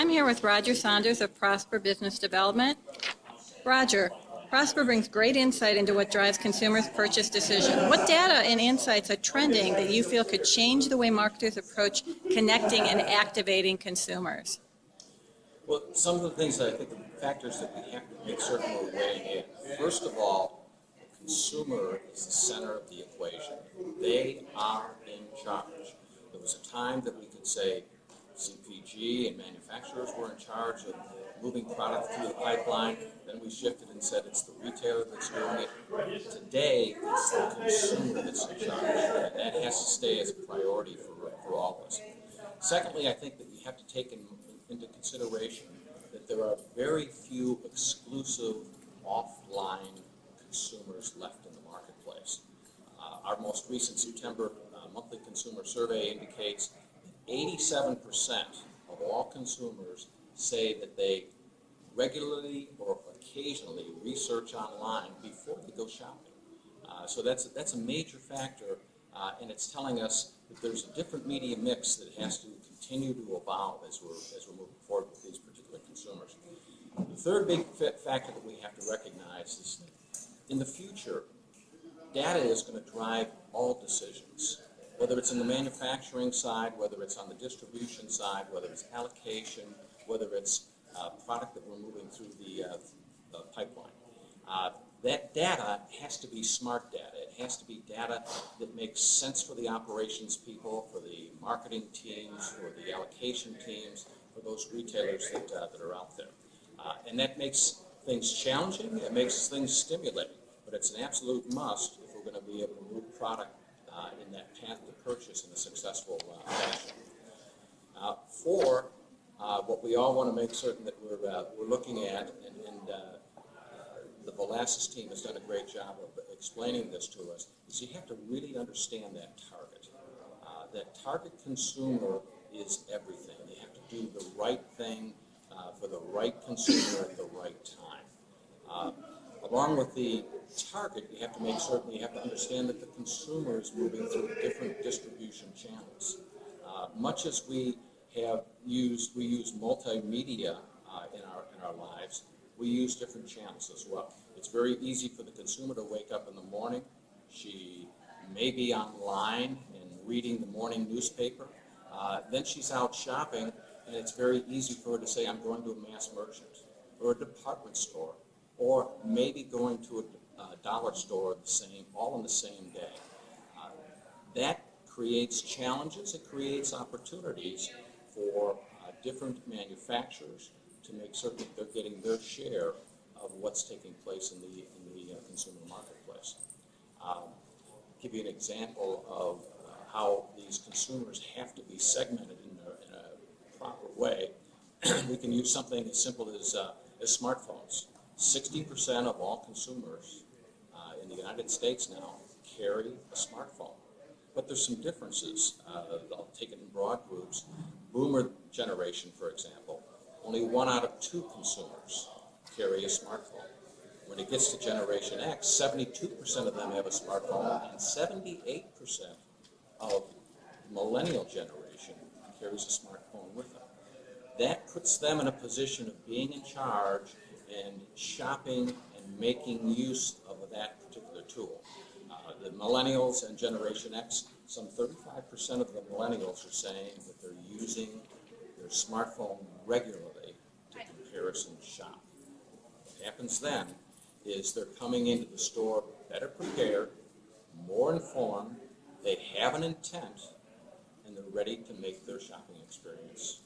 I'm here with Roger Saunders of Prosper Business Development. Roger, Prosper brings great insight into what drives consumers' purchase decision. What data and insights are trending that you feel could change the way marketers approach connecting and activating consumers? Well, some of the things that I think the factors that we have to make certain we're weighing in. First of all, the consumer is the center of the equation. They are in charge. There was a time that we could say CPG and manufacturers were in charge of moving product through the pipeline. Then we shifted and said it's the retailer that's doing it. Today, it's the consumer that's in charge, and that has to stay as a priority for all of us. Secondly, I think that you have to take into consideration that there are very few exclusive offline consumers left in the marketplace. Our most recent September monthly consumer survey indicates that 87% of all consumers say that they regularly or occasionally research online before they go shopping. So that's a major factor, and it's telling us that there's a different media mix that has to continue to evolve as we're moving forward with these particular consumers. The third big factor that we have to recognize is that in the future, data is going to drive all decisions, whether it's in the manufacturing side, whether it's on the distribution side, whether it's allocation, whether it's product that we're moving through the pipeline. That data has to be smart data. It has to be data that makes sense for the operations people, for the marketing teams, for the allocation teams, for those retailers that are out there. And that makes things challenging. It makes things stimulating. But it's an absolute must if we're going to be able to move product in that path to purchase in a successful fashion. Four, what we all want to make certain that we're looking at, and the Valassis team has done a great job of explaining this to us, is you have to really understand that target. That target consumer is everything. You have to do the right thing for the right consumer at the right time. Along with the target, you have to make certain, you have to understand that the consumer is moving through different distribution channels. Much as we use multimedia in our lives, we use different channels as well. It's very easy for the consumer to wake up in the morning. She may be online and reading the morning newspaper. Then she's out shopping, and it's very easy for her to say, I'm going to a mass merchant or a department store, or maybe going to a dollar store all in the same day. That creates challenges. It creates opportunities for different manufacturers to make certain that they're getting their share of what's taking place in the consumer marketplace. Give you an example of how these consumers have to be segmented in a proper way. We can use something as simple as smartphones. 60% of all consumers in the United States now carry a smartphone. But there's some differences. I'll take it in broad groups. Boomer generation, for example, only 1 out of 2 consumers carry a smartphone. When it gets to Generation X, 72% of them have a smartphone, and 78% of millennial generation carries a smartphone with them. That puts them in a position of being in charge and shopping and making use of that particular tool. The millennials and Generation X, some 35% of the millennials are saying that they're using their smartphone regularly to comparison shop. What happens then is they're coming into the store better prepared, more informed, they have an intent, and they're ready to make their shopping experience